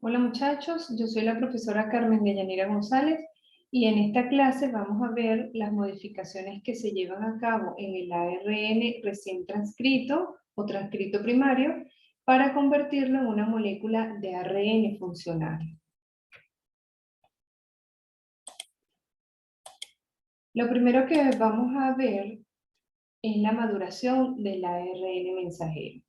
Hola muchachos, yo soy la profesora Carmen de Yanira González y en esta clase vamos a ver las modificaciones que se llevan a cabo en el ARN recién transcrito o transcrito primario para convertirlo en una molécula de ARN funcional. Lo primero que vamos a ver es la maduración del ARN mensajero.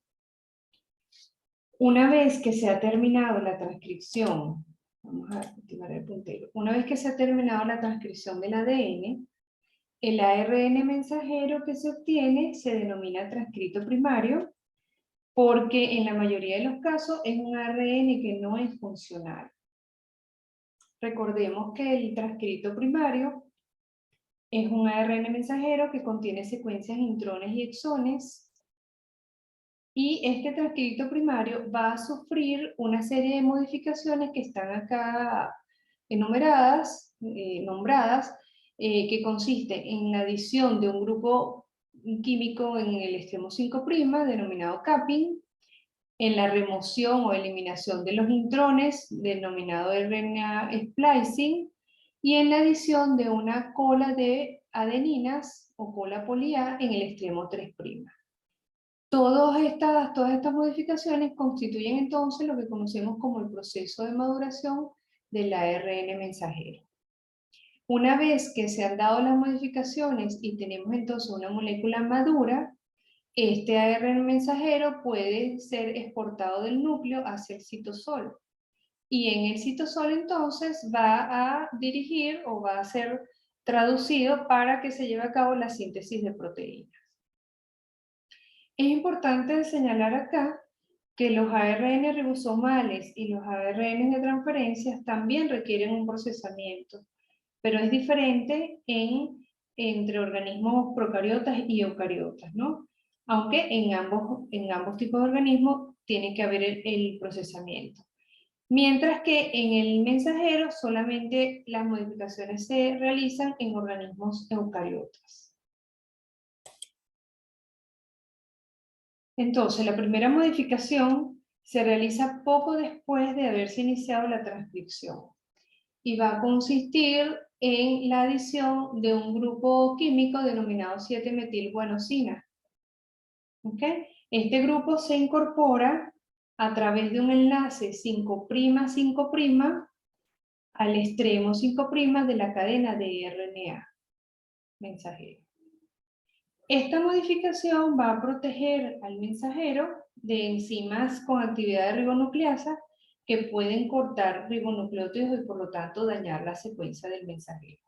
Una vez que se ha terminado la transcripción, vamos a activar el puntero. Una vez que se ha terminado la transcripción del ADN, el ARN mensajero que se obtiene se denomina transcrito primario porque en la mayoría de los casos es un ARN que no es funcional. Recordemos que el transcrito primario es un ARN mensajero que contiene secuencias intrones y exones, y este transcrito primario va a sufrir una serie de modificaciones que están acá enumeradas, nombradas, que consiste en la adición de un grupo químico en el extremo 5' denominado capping, en la remoción o eliminación de los intrones denominado RNA splicing, y en la adición de una cola de adeninas o cola poli-A en el extremo 3'. Todas estas modificaciones constituyen entonces lo que conocemos como el proceso de maduración del ARN mensajero. Una vez que se han dado las modificaciones y tenemos entonces una molécula madura, este ARN mensajero puede ser exportado del núcleo hacia el citosol. Y en el citosol entonces va a dirigir o va a ser traducido para que se lleve a cabo la síntesis de proteínas. Es importante señalar acá que los ARN ribosomales y los ARN de transferencias también requieren un procesamiento, pero es diferente entre organismos procariotas y eucariotas, ¿no? Aunque en ambos tipos de organismos tiene que haber el procesamiento. Mientras que en el mensajero solamente las modificaciones se realizan en organismos eucariotas. Entonces, la primera modificación se realiza poco después de haberse iniciado la transcripción y va a consistir en la adición de un grupo químico denominado 7-metilguanosina. ¿Okay? Este grupo se incorpora a través de un enlace 5'5' al extremo 5' de la cadena de RNA mensajero. Esta modificación va a proteger al mensajero de enzimas con actividad de ribonucleasa que pueden cortar ribonucleótidos y por lo tanto dañar la secuencia del mensajero.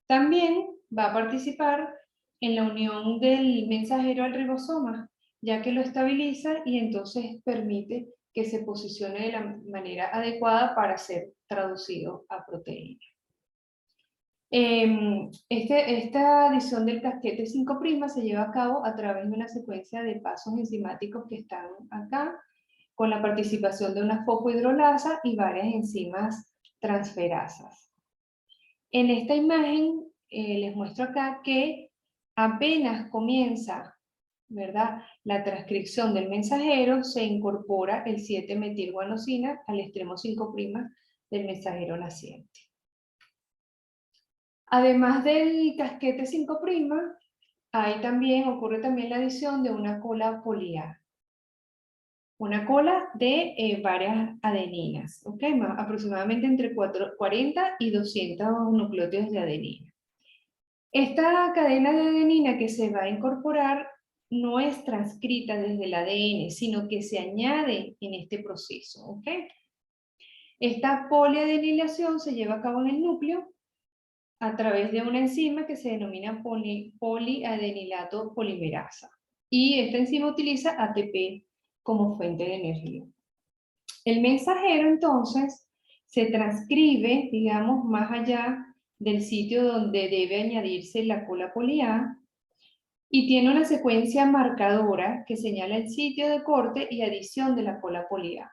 También va a participar en la unión del mensajero al ribosoma, ya que lo estabiliza y entonces permite que se posicione de la manera adecuada para ser traducido a proteína. Esta adición del casquete 5' se lleva a cabo a través de una secuencia de pasos enzimáticos que están acá, con la participación de una fosfohidrolasa y varias enzimas transferasas. En esta imagen les muestro acá que apenas comienza, ¿verdad?, la transcripción del mensajero, se incorpora el 7-metilguanosina al extremo 5' del mensajero naciente. Además del casquete 5', ocurre también la adición de una cola poli-A. Una cola de varias adeninas, ¿ok? Aproximadamente entre 40 y 200 nucleótidos de adenina. Esta cadena de adenina que se va a incorporar no es transcrita desde el ADN, sino que se añade en este proceso, ¿ok? Esta poliadenilación se lleva a cabo en el núcleo a través de una enzima que se denomina poliadenilato polimerasa. Y esta enzima utiliza ATP como fuente de energía. El mensajero, entonces, se transcribe, digamos, más allá del sitio donde debe añadirse la cola poli-A y tiene una secuencia marcadora que señala el sitio de corte y adición de la cola poli-A.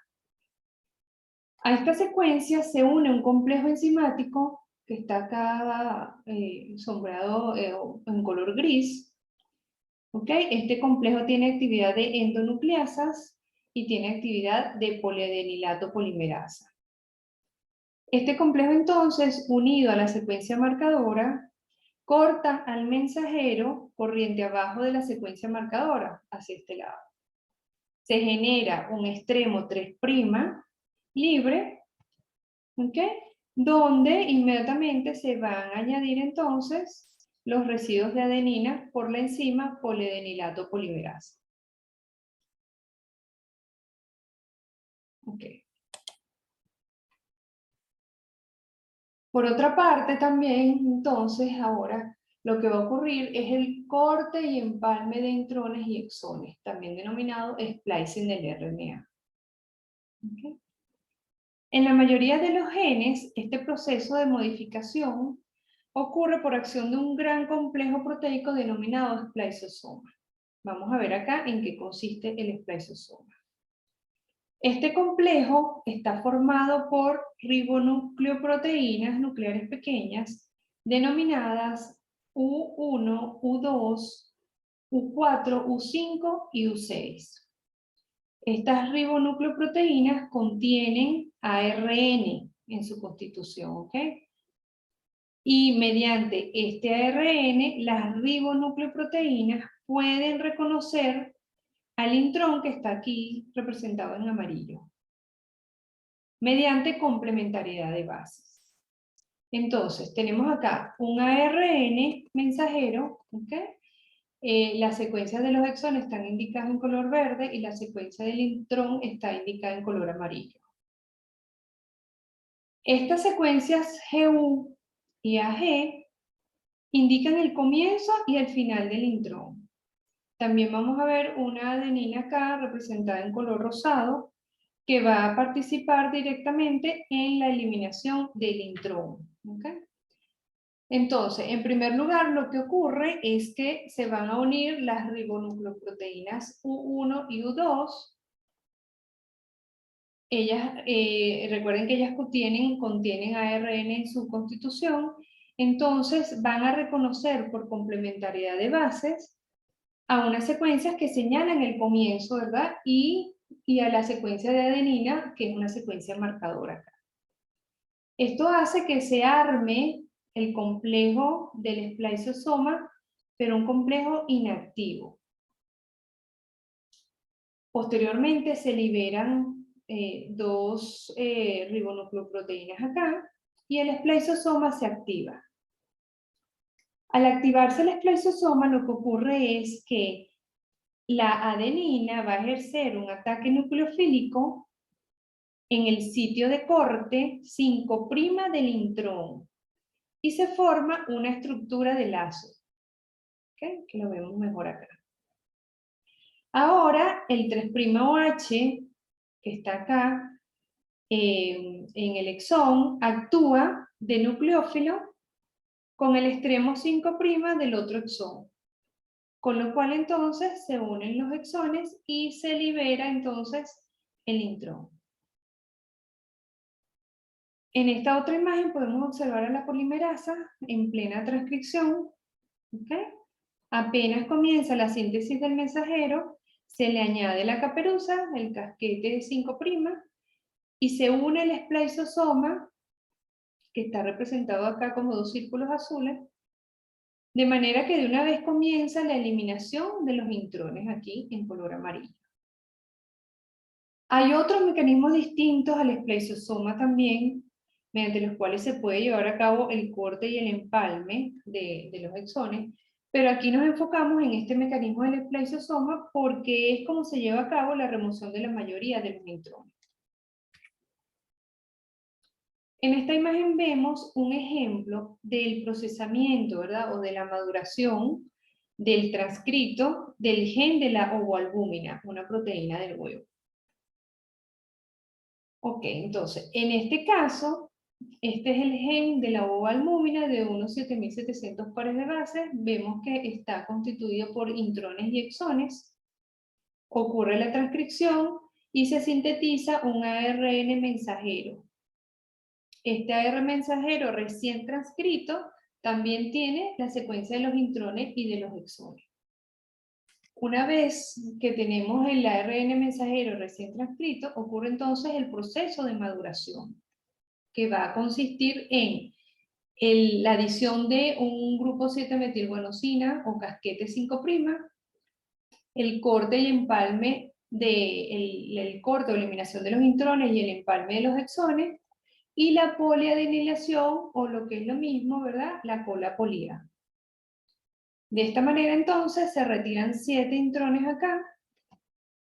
A esta secuencia se une un complejo enzimático que está acá sombreado en color gris. ¿Okay? Este complejo tiene actividad de endonucleasas y tiene actividad de poliadenilato polimerasa. Este complejo entonces, unido a la secuencia marcadora, corta al mensajero corriente abajo de la secuencia marcadora, hacia este lado. Se genera un extremo 3' libre, ¿ok? Donde inmediatamente se van a añadir entonces los residuos de adenina por la enzima poliadenilato polimerasa. Okay. Por otra parte también, entonces, ahora lo que va a ocurrir es el corte y empalme de intrones y exones, también denominado splicing del RNA. Okay. En la mayoría de los genes, este proceso de modificación ocurre por acción de un gran complejo proteico denominado spliceosoma. Vamos a ver acá en qué consiste el spliceosoma. Este complejo está formado por ribonucleoproteínas nucleares pequeñas denominadas U1, U2, U4, U5 y U6. Estas ribonucleoproteínas contienen ARN en su constitución, ¿ok? Y mediante este ARN, las ribonucleoproteínas pueden reconocer al intrón que está aquí representado en amarillo, mediante complementariedad de bases. Entonces, tenemos acá un ARN mensajero, ¿ok? Las secuencias de los exones están indicadas en color verde y la secuencia del intrón está indicada en color amarillo. Estas secuencias GU y AG indican el comienzo y el final del intrón. También vamos a ver una adenina acá representada en color rosado que va a participar directamente en la eliminación del intrón. ¿Okay? Entonces, en primer lugar, lo que ocurre es que se van a unir las ribonucleoproteínas U1 y U2. Ellas, recuerden que ellas contienen ARN en su constitución, entonces van a reconocer por complementariedad de bases a unas secuencias que señalan el comienzo, ¿verdad? Y a la secuencia de adenina, que es una secuencia marcadora acá. Esto hace que se arme el complejo del spliceosoma, pero un complejo inactivo. Posteriormente se liberan dos ribonucleoproteínas acá y el spliceosoma se activa. Al activarse el spliceosoma, lo que ocurre es que la adenina va a ejercer un ataque nucleofílico en el sitio de corte 5' del intrón y se forma una estructura de lazo, ¿okay? Que lo vemos mejor acá. Ahora el 3' OH que está acá en el exón actúa de nucleófilo con el extremo 5' del otro exón, con lo cual entonces se unen los exones y se libera entonces el intrón. En esta otra imagen podemos observar a la polimerasa en plena transcripción. ¿Okay? Apenas comienza la síntesis del mensajero, se le añade la caperuza, el casquete de 5' y se une el spliceosoma, que está representado acá como dos círculos azules, de manera que de una vez comienza la eliminación de los intrones aquí en color amarillo. Hay otros mecanismos distintos al spliceosoma también, mediante los cuales se puede llevar a cabo el corte y el empalme de los exones, pero aquí nos enfocamos en este mecanismo del spliceosoma porque es como se lleva a cabo la remoción de la mayoría de los intrones. En esta imagen vemos un ejemplo del procesamiento, ¿verdad? O de la maduración del transcrito del gen de la ovoalbúmina, una proteína del huevo. Ok, entonces, en este caso, este es el gen de la ovoalbúmina de unos 7700 pares de bases. Vemos que está constituido por intrones y exones. Ocurre la transcripción y se sintetiza un ARN mensajero. Este ARN mensajero recién transcrito también tiene la secuencia de los intrones y de los exones. Una vez que tenemos el ARN mensajero recién transcrito, ocurre entonces el proceso de maduración, que va a consistir en la adición de un grupo 7-metilguanosina o casquete 5', el corte y empalme el corte o eliminación de los intrones y el empalme de los exones, y la poliadenilación, o lo que es lo mismo, ¿verdad? La cola polida. De esta manera entonces se retiran 7 intrones acá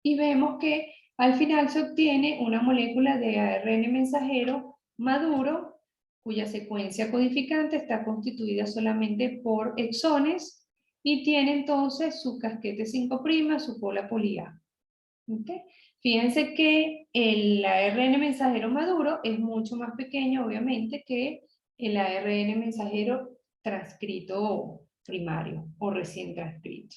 y vemos que al final se obtiene una molécula de ARN mensajero maduro cuya secuencia codificante está constituida solamente por exones y tiene entonces su casquete 5', su cola polida. ¿Okay? Fíjense que el ARN mensajero maduro es mucho más pequeño, obviamente, que el ARN mensajero transcrito primario o recién transcrito.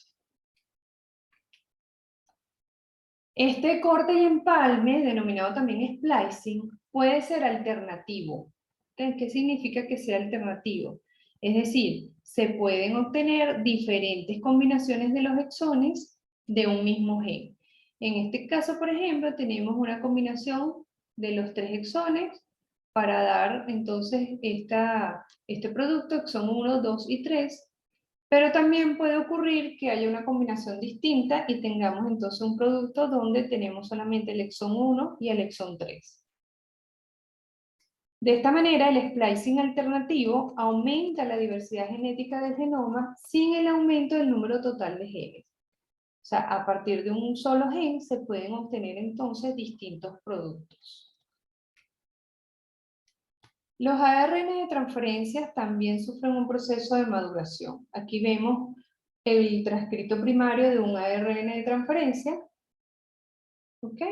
Este corte y empalme, denominado también splicing, puede ser alternativo. ¿Qué significa que sea alternativo? Es decir, se pueden obtener diferentes combinaciones de los exones de un mismo gen. En este caso, por ejemplo, tenemos una combinación de los 3 exones para dar entonces este producto, exón 1, 2 y 3, pero también puede ocurrir que haya una combinación distinta y tengamos entonces un producto donde tenemos solamente el exón 1 y el exón 3. De esta manera, el splicing alternativo aumenta la diversidad genética del genoma sin el aumento del número total de genes. O sea, a partir de un solo gen se pueden obtener entonces distintos productos. Los ARN de transferencia también sufren un proceso de maduración. Aquí vemos el transcrito primario de un ARN de transferencia. ¿Ok?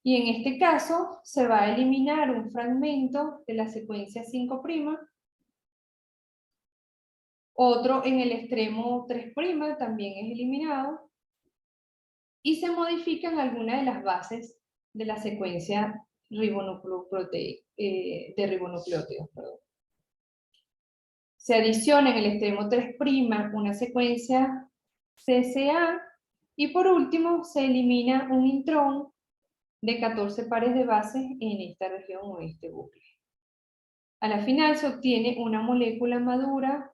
Y en este caso se va a eliminar un fragmento de la secuencia 5', otro en el extremo 3' también es eliminado, y se modifican algunas de las bases de la secuencia de ribonucleótidos. Se adiciona en el extremo 3' una secuencia CCA, y por último se elimina un intrón de 14 pares de bases en esta región o este bucle. A la final se obtiene una molécula madura,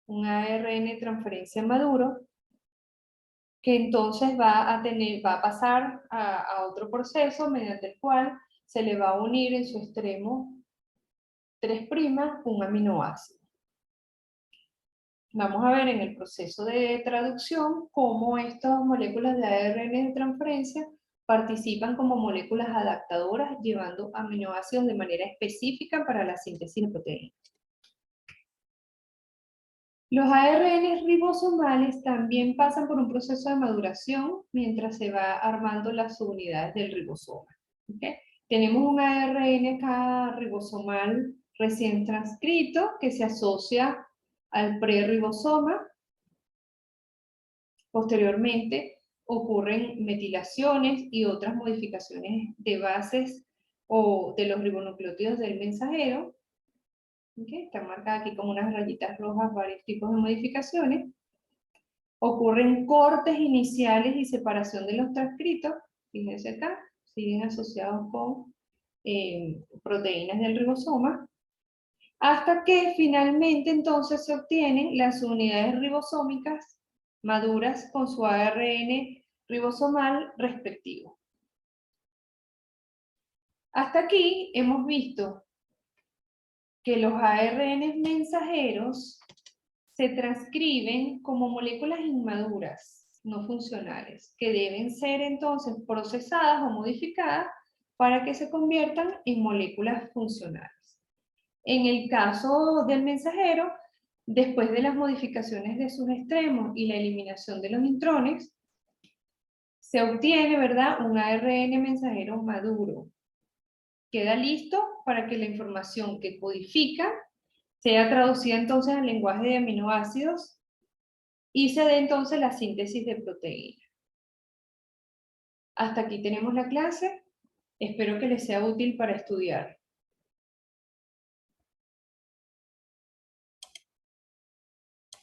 un ARN de transferencia maduro, que entonces va a pasar a otro proceso mediante el cual se le va a unir en su extremo 3' un aminoácido. Vamos a ver en el proceso de traducción cómo estas moléculas de ARN de transferencia participan como moléculas adaptadoras, llevando aminoácidos de manera específica para la síntesis de proteínas. Los ARN ribosomales también pasan por un proceso de maduración mientras se va armando las subunidades del ribosoma. ¿Okay? Tenemos un ARN acá ribosomal recién transcrito que se asocia al prerribosoma. Posteriormente ocurren metilaciones y otras modificaciones de bases o de los ribonucleótidos del mensajero. ¿Okay? Están marcadas aquí como unas rayitas rojas varios tipos de modificaciones. Ocurren cortes iniciales y separación de los transcritos. Fíjense acá, siguen asociados con proteínas del ribosoma, hasta que finalmente entonces se obtienen las unidades ribosómicas maduras con su ARN ribosomal respectivo. Hasta aquí hemos visto que los ARN mensajeros se transcriben como moléculas inmaduras, no funcionales, que deben ser entonces procesadas o modificadas para que se conviertan en moléculas funcionales. En el caso del mensajero, después de las modificaciones de sus extremos y la eliminación de los intrones, se obtiene, ¿verdad?, un ARN mensajero maduro. Queda listo para que la información que codifica sea traducida entonces al lenguaje de aminoácidos y se dé entonces la síntesis de proteína. Hasta aquí tenemos la clase. Espero que les sea útil para estudiar.